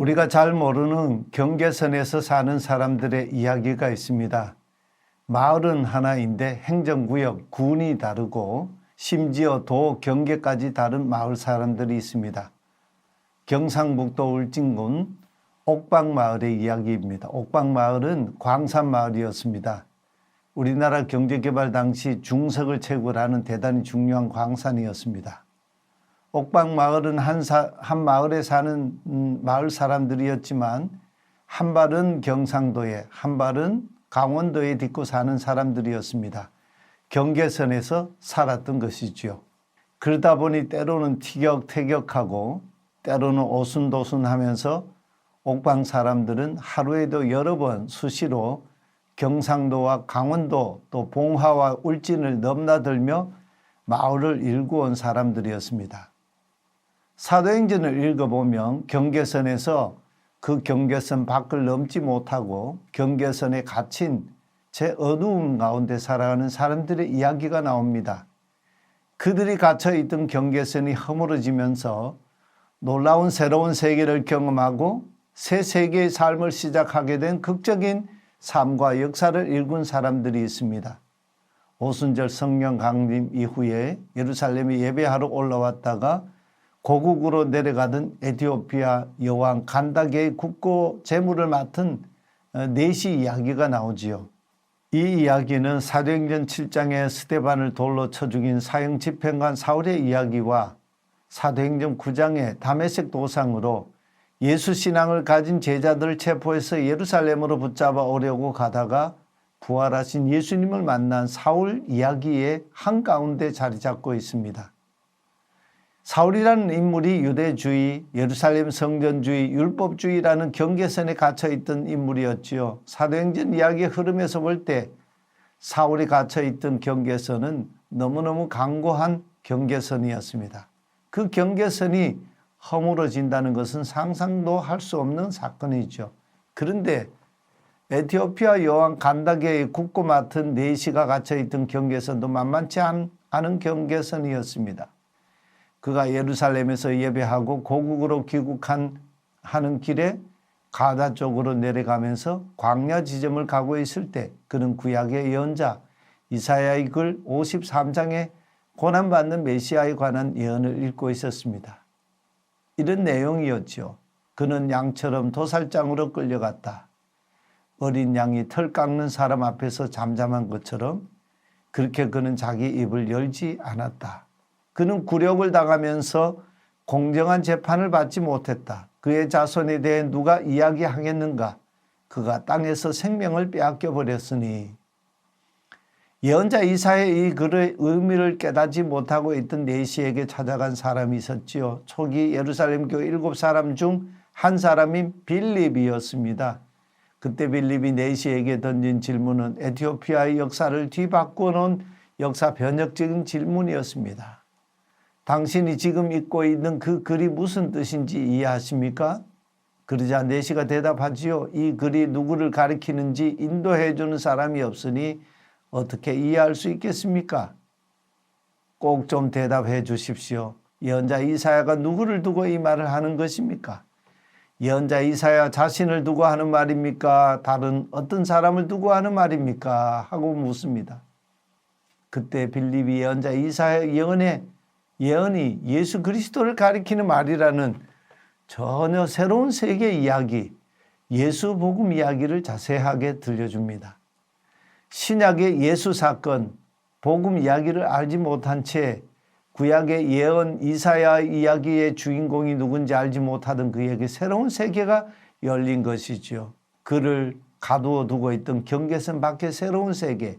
우리가 잘 모르는 경계선에서 사는 사람들의 이야기가 있습니다. 마을은 하나인데 행정구역, 군이 다르고 심지어 도, 경계까지 다른 마을 사람들이 있습니다. 경상북도 울진군 옥방마을의 이야기입니다. 옥방마을은 광산마을이었습니다. 우리나라 경제개발 당시 중석을 채굴하는 대단히 중요한 광산이었습니다. 옥방마을은 한 마을에 사는 마을 사람들이었지만 한 발은 경상도에 한 발은 강원도에 딛고 사는 사람들이었습니다. 경계선에서 살았던 것이지요. 그러다 보니 때로는 티격태격하고 때로는 오순도순하면서 옥방 사람들은 하루에도 여러 번 수시로 경상도와 강원도 또 봉화와 울진을 넘나들며 마을을 일구어 온 사람들이었습니다. 사도행전을 읽어보면 경계선에서 그 경계선 밖을 넘지 못하고 경계선에 갇힌 제 어두운 가운데 살아가는 사람들의 이야기가 나옵니다. 그들이 갇혀있던 경계선이 허물어지면서 놀라운 새로운 세계를 경험하고 새 세계의 삶을 시작하게 된 극적인 삶과 역사를 일군 사람들이 있습니다. 오순절 성령 강림 이후에 예루살렘에 예배하러 올라왔다가 고국으로 내려가던 에티오피아 여왕 간다게의 국고 재물을 맡은 넷이 이야기가 나오지요. 이 이야기는 사도행전 7장에 스데반을 돌로 쳐 죽인 사형 집행관 사울의 이야기와 사도행전 9장의 다메섹 도상으로 예수 신앙을 가진 제자들을 체포해서 예루살렘으로 붙잡아 오려고 가다가 부활하신 예수님을 만난 사울 이야기의 한가운데 자리 잡고 있습니다. 사울이라는 인물이 유대주의, 예루살렘 성전주의, 율법주의라는 경계선에 갇혀있던 인물이었지요. 사도행전 이야기의 흐름에서 볼 때 사울이 갇혀있던 경계선은 너무너무 강고한 경계선이었습니다. 그 경계선이 허물어진다는 것은 상상도 할 수 없는 사건이죠. 그런데 에티오피아 여왕 간다게의 국고 맡은 네시가 갇혀있던 경계선도 만만치 않은 경계선이었습니다. 그가 예루살렘에서 예배하고 고국으로 귀국하는 길에 가다 쪽으로 내려가면서 광야 지점을 가고 있을 때 그는 구약의 예언자 이사야의 글 53장에 고난받는 메시아에 관한 예언을 읽고 있었습니다. 이런 내용이었죠. 그는 양처럼 도살장으로 끌려갔다. 어린 양이 털 깎는 사람 앞에서 잠잠한 것처럼 그렇게 그는 자기 입을 열지 않았다. 그는 굴욕을 당하면서 공정한 재판을 받지 못했다. 그의 자손에 대해 누가 이야기하겠는가? 그가 땅에서 생명을 빼앗겨 버렸으니. 예언자 이사야의 이 글의 의미를 깨닫지 못하고 있던 네시에게 찾아간 사람이 있었지요. 초기 예루살렘 교회 7사람 중 한 사람인 빌립이었습니다. 그때 빌립이 네시에게 던진 질문은 에티오피아의 역사를 뒤바꿔 놓은 역사 변혁적인 질문이었습니다. 당신이 지금 읽고 있는 그 글이 무슨 뜻인지 이해하십니까? 그러자 네시가 대답하지요. 이 글이 누구를 가리키는지 인도해 주는 사람이 없으니 어떻게 이해할 수 있겠습니까? 꼭 좀 대답해 주십시오. 예언자 이사야가 누구를 두고 이 말을 하는 것입니까? 예언자 이사야 자신을 두고 하는 말입니까? 다른 어떤 사람을 두고 하는 말입니까? 하고 묻습니다. 그때 빌립이 예언자 이사야 예언이 예수 그리스도를 가리키는 말이라는 전혀 새로운 세계 이야기, 예수 복음 이야기를 자세하게 들려줍니다. 신약의 예수 사건, 복음 이야기를 알지 못한 채 구약의 예언 이사야 이야기의 주인공이 누군지 알지 못하던 그에게 새로운 세계가 열린 것이죠. 그를 가두어 두고 있던 경계선 밖의 새로운 세계,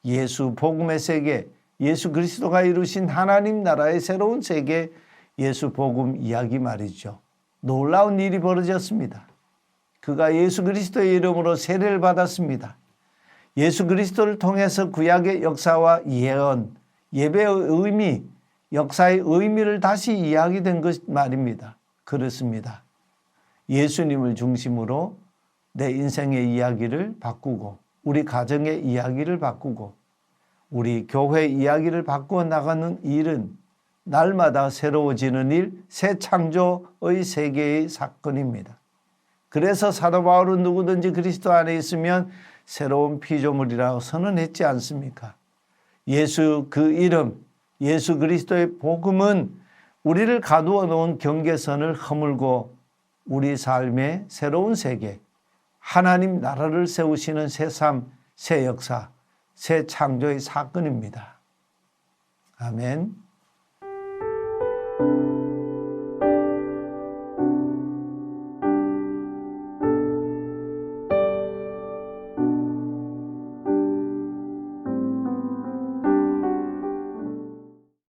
예수 복음의 세계, 예수 그리스도가 이루신 하나님 나라의 새로운 세계, 예수 복음 이야기 말이죠. 놀라운 일이 벌어졌습니다. 그가 예수 그리스도의 이름으로 세례를 받았습니다. 예수 그리스도를 통해서 구약의 역사와 예언, 예배의 의미, 역사의 의미를 다시 이야기된 것 말입니다. 그렇습니다. 예수님을 중심으로 내 인생의 이야기를 바꾸고 우리 가정의 이야기를 바꾸고 우리 교회 이야기를 바꾸어 나가는 일은 날마다 새로워지는 일, 새 창조의 세계의 사건입니다. 그래서 사도 바울은 누구든지 그리스도 안에 있으면 새로운 피조물이라고 선언했지 않습니까? 예수 그 이름, 예수 그리스도의 복음은 우리를 가두어 놓은 경계선을 허물고 우리 삶의 새로운 세계, 하나님 나라를 세우시는 새 삶, 새 역사, 새 창조의 사건입니다. 아멘.